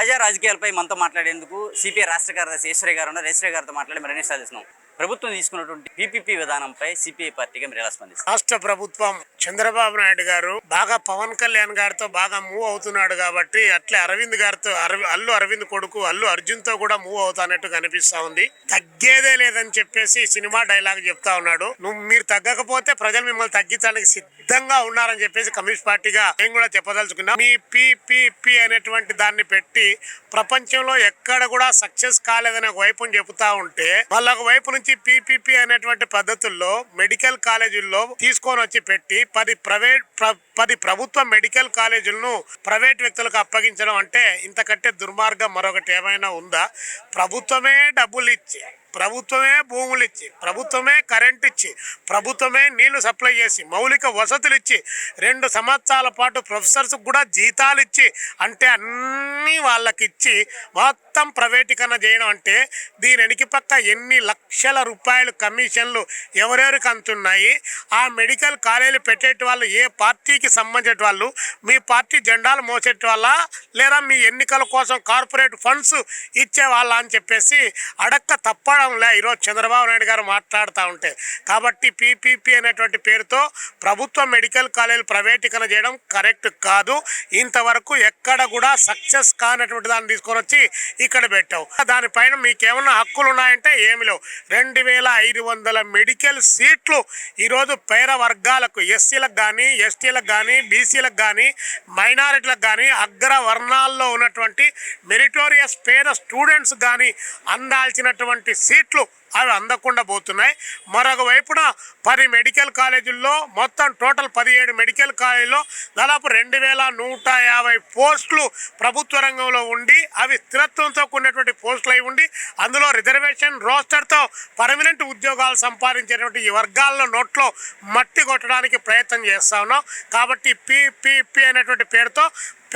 తాజా రాజకీయాలపై మనతో మాట్లాడేందుకు సిపిఐ రాష్ట్ర కార్యదర్శి ఈశ్వరయ్య గారు ఉన్నారు. ఈశ్వరయ్య గారితో మాట్లాడి మరిన్ని సాధిస్తున్నాం. ప్రభుత్వం తీసుకున్నటువంటి పీపీపీ విధానంపై సిపిఐ పార్టీగా మీరు ఎలా స్పందిస్తారు? రాష్ట్ర ప్రభుత్వం చంద్రబాబు నాయుడు గారు బాగా పవన్ కళ్యాణ్ గారితో బాగా మూవ్ అవుతున్నాడు కాబట్టి అట్లే అరవింద్ గారితో అల్లు అరవింద్ కొడుకు అల్లు అర్జున్ తో కూడా మూవ్ అవుతానట్టు కనిపిస్తా ఉంది. తగ్గేదే లేదని చెప్పేసి సినిమా డైలాగ్ చెప్తా ఉన్నాడు. మీరు తగ్గకపోతే ప్రజలు మిమ్మల్ని తగ్గించడానికి సిద్ధంగా ఉన్నారని చెప్పేసి కమ్యూనిస్ట్ పార్టీగా మేము కూడా చెప్పదలుచుకున్నాం. మీ పీపీపీ అనేటువంటి దాన్ని పెట్టి ప్రపంచంలో ఎక్కడ కూడా సక్సెస్ కాలేదని ఒక వైపు చెబుతా ఉంటే మళ్ళీ ఒక వైపు నుంచి పీపీపీ అనేటువంటి పద్ధతుల్లో మెడికల్ కాలేజీల్లో తీసుకొని వచ్చి పెట్టి 10 ప్రభుత్వ మెడికల్ కాలేజీలను ప్రైవేట్ వ్యక్తులకు అప్పగించడం అంటే ఇంతకంటే దుర్మార్గం మరొకటి ఏమైనా ఉందా? ప్రభుత్వమే డబ్బులు ఇచ్చి, ప్రభుత్వమే భూములు ఇచ్చి, ప్రభుత్వమే కరెంట్ ఇచ్చి, ప్రభుత్వమే నీళ్లు సప్లై చేసి, మౌలిక వసతులు ఇచ్చి, 2 సంవత్సరాల పాటు ప్రొఫెసర్స్ కూడా జీతాలు ఇచ్చి, అంటే అన్నీ వాళ్ళకి ఇచ్చి మొత్తం ప్రైవేటీకరణ చేయడం అంటే దీని వెనక పక్క ఎన్ని లక్షల రూపాయలు కమిషన్లు ఎవరెవరికి అందుతున్నాయి? ఆ మెడికల్ కాలేజీలు పెట్టేటి వాళ్ళు ఏ పార్టీకి సంబంధించిన వాళ్ళు? మీ పార్టీ జెండాలు మోసేటి వాళ్ళ, లేదా మీ ఎన్నికల కోసం కార్పొరేట్ ఫండ్స్ ఇచ్చే వాళ్ళ అని చెప్పేసి అడక్క తప్పడంలే ఈరోజు చంద్రబాబు నాయుడు గారు మాట్లాడుతూ ఉంటే. కాబట్టి పీపీపీ అనేటువంటి పేరుతో ప్రభుత్వ మెడికల్ కాలేజీలు ప్రైవేటీకరణ చేయడం కరెక్ట్ కాదు. ఇంతవరకు ఎక్కడ కూడా సక్సెస్ కానటువంటి దాన్ని తీసుకొని వచ్చి ఇక్కడ పెట్టావు. దానిపైన మీకేమన్నా హక్కులు ఉన్నాయంటే ఏమి లేవు. 2500 మెడికల్ సీట్లు ఈరోజు పేద వర్గాలకు, ఎస్సీలకు కానీ, ఎస్టీలకు కానీ, బీసీలకు కానీ, మైనారిటీలకు కానీ, అగ్రవర్ణాల్లో ఉన్నటువంటి మెరిటోరియస్ పేద స్టూడెంట్స్ కానీ అందాల్సినటువంటి సీట్లు అవి అందకుండా పోతున్నాయి. మరొక వైపున 10 మెడికల్ కాలేజీల్లో మొత్తం టోటల్ 17 మెడికల్ కాలేజీల్లో దాదాపు 2150 పోస్టులు ప్రభుత్వ రంగంలో ఉండి అవి స్థిరత్వంతో కూడినటువంటి పోస్టులు అయి ఉండి అందులో రిజర్వేషన్ రోస్టర్తో పర్మనెంట్ ఉద్యోగాలు సంపాదించేటువంటి ఈ వర్గాల్లో నోట్లో మట్టి కొట్టడానికి ప్రయత్నం చేస్తా ఉన్నాం. కాబట్టి పీపీపీ అనేటువంటి పేరుతో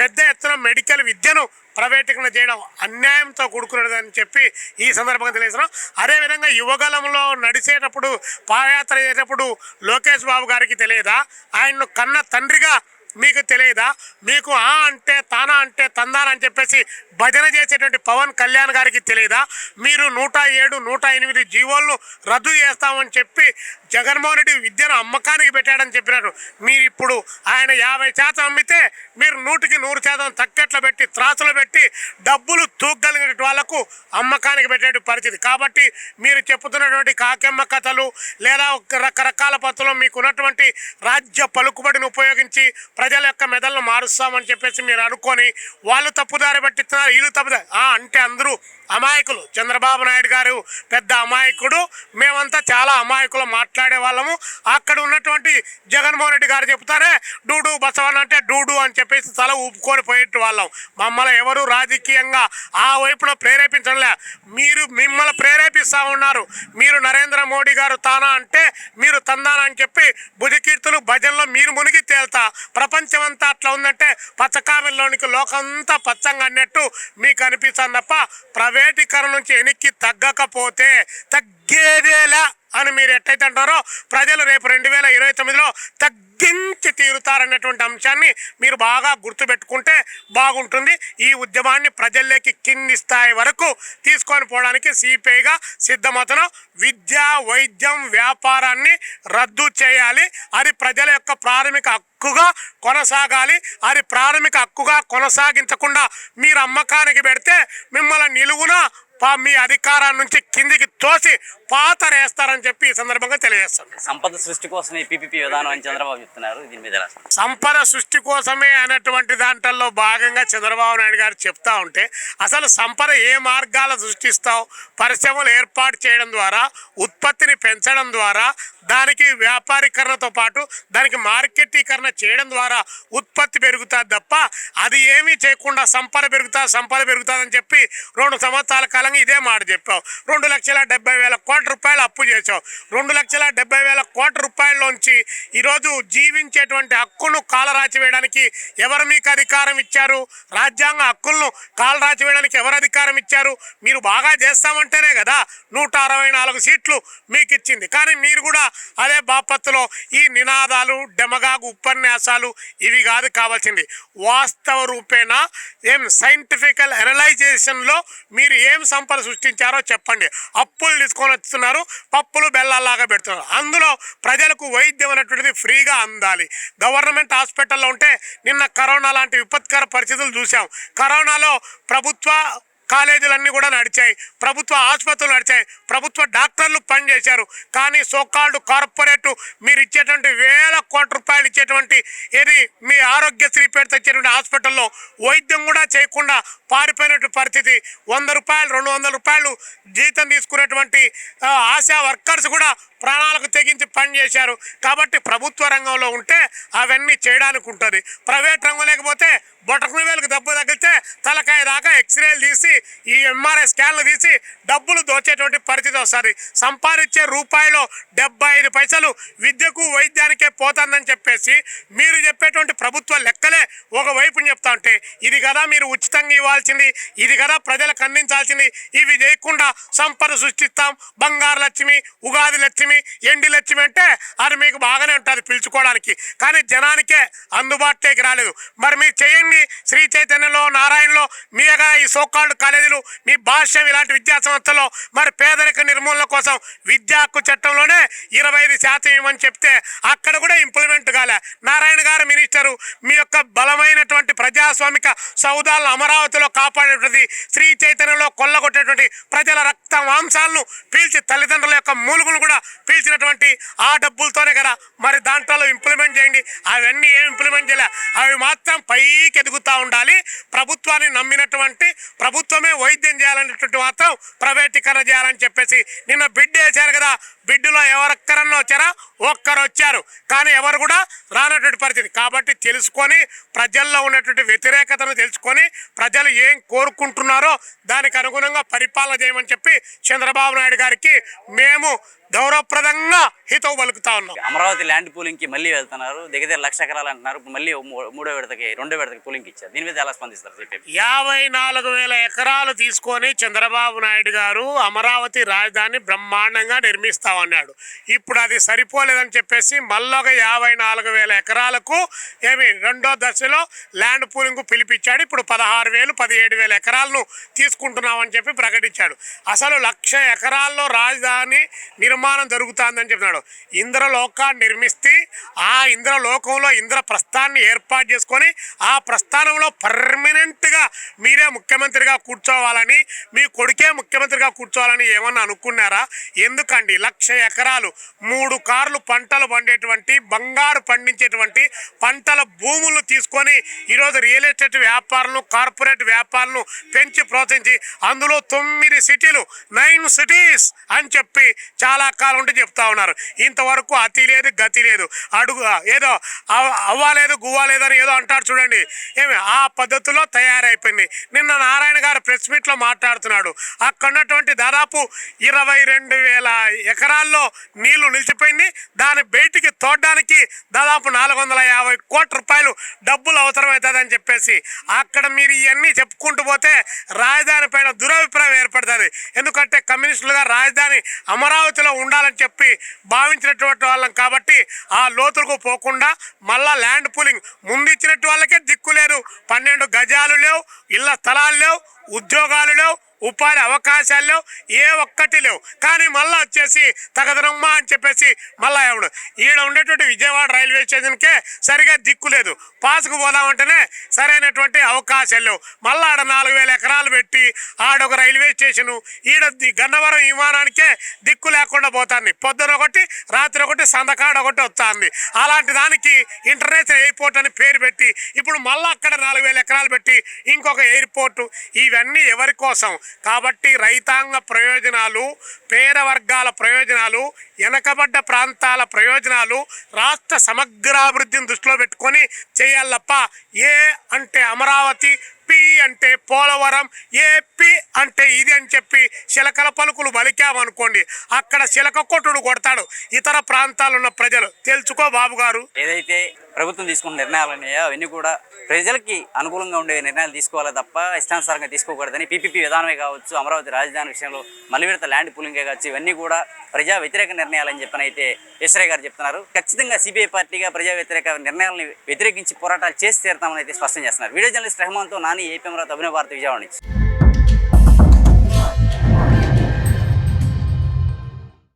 పెద్ద ఎత్తున మెడికల్ విద్యను ప్రైవేటీకరణ చేయడం అన్యాయంతో కూడుకున్నదని చెప్పి ఈ సందర్భంగా తెలియజేస్తున్నాం. అదేవిధంగా యువగలంలో నడిచేటప్పుడు, పాదయాత్ర చేసేటప్పుడు లోకేష్ బాబు గారికి తెలియదా? ఆయన్ను కన్న తండ్రిగా మీకు తెలియదా? మీకు ఆ అంటే తానా అంటే తందానా అని చెప్పేసి భజన చేసేటువంటి పవన్ కళ్యాణ్ గారికి తెలియదా? మీరు 107, 108 జీవోలను రద్దు చేస్తామని చెప్పి జగన్మోహన్ రెడ్డి విద్యను అమ్మకానికి పెట్టాడని చెప్పినారు. మీరు ఇప్పుడు ఆయన 50% అమ్మితే మీరు 100% తక్కెట్లు పెట్టి, త్రాసులు పెట్టి డబ్బులు తూగలిగిన వాళ్లకు అమ్మకానికి పెట్టే పరిస్థితి. కాబట్టి మీరు చెప్పుతున్నటువంటి కాకెమ్మ కథలు లేదా రకరకాల పద్ధతులు మీకున్నటువంటి రాజ్య పలుకుబడిని ఉపయోగించి ప్రజల యొక్క మెదళ్ళను మారుస్తామని చెప్పేసి మీరు అనుకొని వాళ్ళు తప్పుదారి పట్టిస్తున్నారు, వీళ్ళు తప్పుదారి అంటే అందరూ అమాయకులు. చంద్రబాబు నాయుడు గారు పెద్ద అమాయకుడు, మేమంతా చాలా అమాయకులు మాట్లాడే వాళ్ళము. అక్కడ ఉన్నటువంటి జగన్మోహన్ రెడ్డి గారు చెప్తారే డూడు బసవన్ అంటే డూడు అని చెప్పేసి తల ఊపుకొని పోయేట్టు వాళ్ళం. మమ్మల్ని ఎవరు రాజకీయంగా ఆ వైపున ప్రేరేపించడంలే, మిమ్మల్ని ప్రేరేపిస్తూ ఉన్నారు. మీరు నరేంద్ర మోడీ గారు తానా అంటే మీరు తందానా అని చెప్పి భుజకీర్తులు భజనలో మీరు మునిగి తేల్తా. ప్రపంచం అంతా అట్లా ఉందంటే పచ్చకామెల్లోనికి లోకంతా పచ్చంగా అన్నట్టు మీకు అనిపిస్తుంది తప్ప ప్రైవేటీకరణ నుంచి వెనక్కి తగ్గకపోతే తగ్గేదేలా అని మీరు ఎట్లయితే అంటారో ప్రజలు రేపు 2029లో తగ్గించి తీరుతారన్నటువంటి అంశాన్ని మీరు బాగా గుర్తుపెట్టుకుంటే బాగుంటుంది. ఈ ఉద్యమాన్ని ప్రజల్లోకి కింది స్థాయి వరకు తీసుకొని పోవడానికి సిపిఐగా సిద్ధమవుతున్నాం. విద్య, వైద్యం, వ్యాపారాన్ని రద్దు చేయాలి. అది ప్రజల యొక్క ప్రాథమిక హక్కుగా కొనసాగాలి. అది ప్రాథమిక హక్కుగా కొనసాగించకుండా మీరు అమ్మకానికి పెడితే మిమ్మల్ని నిలువున మీ అధికారాన్ని నుంచి కిందికి తోసి పాతరేస్తారని చెప్పి ఈ సందర్భంగా తెలియజేస్తాను. సంపద సృష్టి కోసమే పీపీపీ విధానం అని చంద్రబాబు చెప్తున్నారు. దీని మీద సంపద సృష్టి కోసమే అనేటువంటి దాంట్లో భాగంగా చంద్రబాబు నాయుడు గారు చెప్తా ఉంటే అసలు సంపద ఏ మార్గాల సృష్టిస్తావు? పరిశ్రమలు ఏర్పాటు చేయడం ద్వారా, ఉత్పత్తిని పెంచడం ద్వారా, దానికి వ్యాపారీకరణతో పాటు దానికి మార్కెటీకరణ చేయడం ద్వారా ఉత్పత్తి పెరుగుతుంది తప్ప అది ఏమీ చేయకుండా సంపద పెరుగుతుందని చెప్పి 2 సంవత్సరాల కాలం కాలంగా ఇదే మాట చెప్పావు. 2,70,000 కోట్ల రూపాయలు అప్పు చేసావు. 2,70,000 కోట్ల రూపాయల్లోంచి ఈరోజు జీవించేటువంటి హక్కును కాలరాచి వేయడానికి ఎవరు మీకు అధికారం ఇచ్చారు? రాజ్యాంగ హక్కులను కాలరాచి వేయడానికి ఎవరు అధికారం ఇచ్చారు? మీరు బాగా చేస్తామంటేనే కదా 164 సీట్లు మీకు ఇచ్చింది. కానీ మీరు కూడా అదే బాపత్తులో ఈ నినాదాలు, డెమగాగు ఉపన్యాసాలు ఇవి కాదు కావాల్సింది. వాస్తవ రూపేణా సైంటిఫికల్ అనలైజేషన్లో మీరు ఏం సంపద సృష్టించారో చెప్పండి. అప్పులు తీసుకొని వస్తున్నారు, పప్పులు బెల్లాల్లాగా పెడుతున్నారు. అందులో ప్రజలకు వైద్యం అనేటువంటిది ఫ్రీగా అందాలి. గవర్నమెంట్ హాస్పిటల్లో ఉంటే నిన్న కరోనా లాంటి విపత్కర పరిస్థితులు చూసాం. కరోనాలో ప్రభుత్వ కాలేజీలన్నీ కూడా నడిచాయి, ప్రభుత్వ ఆసుపత్రులు నడిచాయి, ప్రభుత్వ డాక్టర్లు పనిచేశారు. కానీ సోకాల్డ్ కార్పొరేట్ మీరు ఇచ్చేటువంటి 1,000 కోట్ల రూపాయలు ఇచ్చేటువంటి ఏది మీ ఆరోగ్యశ్రీ పేరుతో ఇచ్చేటువంటి హాస్పిటల్లో వైద్యం కూడా చేయకుండా పారిపోయినటువంటి పరిస్థితి. 100 రూపాయలు 200 రూపాయలు జీతం తీసుకునేటువంటి ఆశా వర్కర్స్ కూడా ప్రాణాలకు తెగించి పనిచేశారు. కాబట్టి ప్రభుత్వ రంగంలో ఉంటే అవన్నీ చేయడానికి ఉంటుంది. ప్రైవేట్ రంగం లేకపోతే బొటకన వేలకు దెబ్బ తగిలితే తలకాయ దాకా ఎక్స్రేలు తీసి ఈ ఎంఆర్ఐ స్కాన్లు తీసి డబ్బులు దోచేటువంటి పరిస్థితి వస్తుంది. సంపాదించే రూపాయలు 75 పైసలు విద్యకు వైద్యానికే పోతుందని చెప్పేసి మీరు చెప్పేటువంటి ప్రభుత్వ లెక్కలే ఒకవైపు చెప్తా ఉంటే ఇది కదా మీరు ఉచితంగా ఇవ్వాల్సింది, ఇది కదా ప్రజలకు అందించాల్సింది. ఇవి చేయకుండా సంపద సృష్టిస్తాం, బంగారు లక్ష్మి, ఉగాది లక్ష్మి, ఎండి లక్ష్మి అంటే అది మీకు బాగానే ఉంటుంది పిలుచుకోవడానికి, కానీ జనానికే అందుబాటులోకి రాలేదు. మరి మీరు చేయండి. శ్రీ చైతన్యలో, నారాయణలో మీ ఈ సోకాల్డ్ కాలేజీలు, మీ భాష్యం ఇలాంటి విద్యా సంస్థల్లో మరి పేదరిక నిర్మూలన కోసం విద్యా హక్కు చట్టంలోనే 25% ఇవ్వమని చెప్తే అక్కడ కూడా ఇంప్లిమెంట్ కాలే. నారాయణ గారు మినిస్టరు మీ యొక్క బలమైనటువంటి ప్రజాస్వామిక సౌదాలను అమరావతిలో కాపాడేటువంటి, శ్రీ చైతన్యంలో కొల్లగొట్టేటువంటి, ప్రజల రక్త మాంసాలను పీల్చి తల్లిదండ్రుల యొక్క మూలుగులు కూడా పీల్చినటువంటి ఆ డబ్బులతోనే కదా మరి దాంట్లో ఇంప్లిమెంట్ చేయండి. అవన్నీ ఏం ఇంప్లిమెంట్ చేయలే. అవి మాత్రం పైకి ఎదుగుతూ ఉండాలి. ప్రభుత్వాన్ని నమ్మినటువంటి ప్రభుత్వమే వైద్యం చేయాలనేటువంటి మాత్రం ప్రైవేటీకరణ చేయాలని చెప్పేసి నిన్న బిడ్ వేశారు కదా. బిడ్డులో ఎవరొక్కరన్నా వచ్చారా? ఒక్కరు వచ్చారు, కానీ ఎవరు కూడా రానటువంటి పరిస్థితి. కాబట్టి తెలుసుకొని ప్రజల్లో ఉన్నటువంటి వ్యతిరేకతను తెలుసుకొని ప్రజలు ఏం కోరుకుంటున్నారో దానికి అనుగుణంగా పరిపాలన చేయమని చెప్పి చంద్రబాబు నాయుడు గారికి మేము గౌరవప్రదంగా హితవు పలుకుతా ఉన్నాం. అమరావతి ల్యాండ్ పూలింగ్కి మళ్ళీ వెళ్తున్నారు, దగ్గర 1,00,000 ఎకరాలు అంటున్నారు. మళ్ళీ 2వ విడతకి పూలింగ్ ఇచ్చారు. దీని మీద ఎలా స్పందిస్తారు? 54,000 ఎకరాలు తీసుకొని చంద్రబాబు నాయుడు గారు అమరావతి రాజధాని బ్రహ్మాండంగా నిర్మిస్తామన్నాడు. ఇప్పుడు అది సరిపోలేదని చెప్పేసి మళ్ళొక 54,000 ఎకరాలకు రెండో దశలో ల్యాండ్ పూలింగ్ పిలిపించాడు. ఇప్పుడు 16,000 17,000 ఎకరాలను తీసుకుంటున్నామని చెప్పి ప్రకటించాడు. అసలు 1,00,000 ఎకరాల్లో రాజధాని నిర్మాణం జరుగుతుందని చెప్తున్నాడు. ఇంద్రలోకాన్ని నిర్మిస్తే ఆ ఇంద్రలోకంలో ఇంద్రప్రస్థాన్ని ఏర్పాటు చేసుకొని ఆ ప్రస్థానంలో పర్మనెంట్గా మీరే ముఖ్యమంత్రిగా కూర్చోవాలని, మీ కొడుకే ముఖ్యమంత్రిగా కూర్చోవాలని ఏమన్నా అనుకున్నారా? ఎందుకండి 1,00,000 ఎకరాలు 3 కార్లు పంటలు పండేటువంటి, బంగారు పండించేటువంటి పంటల భూములు తీసుకొని ఈరోజు రియల్ ఎస్టేట్ వ్యాపారులను, కార్పొరేట్ వ్యాపారులను పెంచి ప్రోత్సహించి అందులో 9 సిటీలు 9 సిటీస్ అని చెప్పి చాలా కాలం ఉంటే చెప్తా ఉన్నారు. ఇంతవరకు అతి లేదు గతి లేదు, అడుగు ఏదో అవ్వలేదు గువ్వలేదు అని ఏదో అంటారు చూడండి. ఆ పద్ధతిలో తయారైపోయింది. నిన్న నారాయణ గారు ప్రెస్ మీట్లో మాట్లాడుతున్నాడు. అక్కడ ఉన్నటువంటి దాదాపు 22,000 ఎకరాల్లో నీళ్లు నిలిచిపోయింది. దాన్ని బయటికి తోడడానికి దాదాపు 450 కోట్ల రూపాయలు డబ్బులు అవసరమవుతుందని చెప్పేసి అక్కడ మీరు ఇవన్నీ చెప్పుకుంటూ పోతే రాజధాని పైన దురభిప్రాయం ఏర్పడుతుంది. ఎందుకంటే కమ్యూనిస్టులుగా రాజధాని అమరావతిలో ఉండాలని చెప్పి భావించినటువంటి వాళ్ళం. కాబట్టి ఆ లోతులకు పోకుండా మళ్ళా ల్యాండ్ పూలింగ్ ముందు ఇచ్చినట్టు వాళ్ళకే దిక్కు లేదు. 12 గజాలు లేవు, ఇళ్ల స్థలాలు లేవు, ఉద్యోగాలు లేవు, ఉపాధి అవకాశాలు లేవు, ఏ ఒక్కటి లేవు. కానీ మళ్ళీ వచ్చేసి తగదనమ్మా అని చెప్పేసి మళ్ళీ ఎవడు ఈడ ఉండేటువంటి విజయవాడ రైల్వే స్టేషన్కే సరిగా దిక్కు లేదు. పాసుకు పోదామంటేనే సరైనటువంటి అవకాశాలు లేవు. మళ్ళీ ఆడ 4,000 ఎకరాలు పెట్టి ఆడొక రైల్వే స్టేషను, ఈడ గన్నవరం విమానానికే దిక్కు లేకుండా పోతుంది. పొద్దున ఒకటి, రాత్రి ఒకటి, సందకాడ ఒకటి వస్తుంది. అలాంటి దానికి ఇంటర్నేషనల్ ఎయిర్పోర్ట్ అని పేరు పెట్టి ఇప్పుడు మళ్ళీ అక్కడ 4,000 ఎకరాలు పెట్టి ఇంకొక ఎయిర్పోర్టు. ఇవన్నీ ఎవరి కోసం? కాబట్టి రైతాంగ ప్రయోజనాలు, పేద వర్గాల ప్రయోజనాలు, వెనకబడ్డ ప్రాంతాల ప్రయోజనాలు, రాష్ట్ర సమగ్రాభివృద్ధిని దృష్టిలో పెట్టుకొని చేయాలప్ప ఏ అంటే అమరావతి పి అంటే పోలవరం, ఏపీ అంటే ఇది అని చెప్పి చిలకల పలుకులు బలికామనుకోండి, అక్కడ చిలక కొట్టుడు కొడతాడు ఇతర ప్రాంతాలున్న ప్రజలు. తెలుసుకో బాబు గారు. ఏదైతే ప్రభుత్వం తీసుకున్న నిర్ణయాలు ఉన్నాయో అవన్నీ కూడా ప్రజలకి అనుకూలంగా ఉండే నిర్ణయాలు తీసుకోవాలి తప్ప ఇష్టానుసారంగా తీసుకోకూడదని పీపీపీ విధానమే కావచ్చు, అమరావతి రాజధాని విషయంలో మళ్ళీ విడత ల్యాండ్ పూలింగే కావచ్చు, ఇవన్నీ కూడా ప్రజా వ్యతిరేక నిర్ణయాలని చెప్పని అయితే ఈశ్వరయ్య గారు చెప్తున్నారు. ఖచ్చితంగా సిపిఐ పార్టీగా ప్రజా వ్యతిరేక నిర్ణయాలను వ్యతిరేకించి పోరాటాలు చేసి తీరుతామని అయితే స్పష్టం చేస్తున్నారు. వీడియో జర్నలిస్ట్ రెహమాన్తో నాని, ఏపీ అమరావతి, అభినవ్ భారతి, విజయవాడ నుంచి.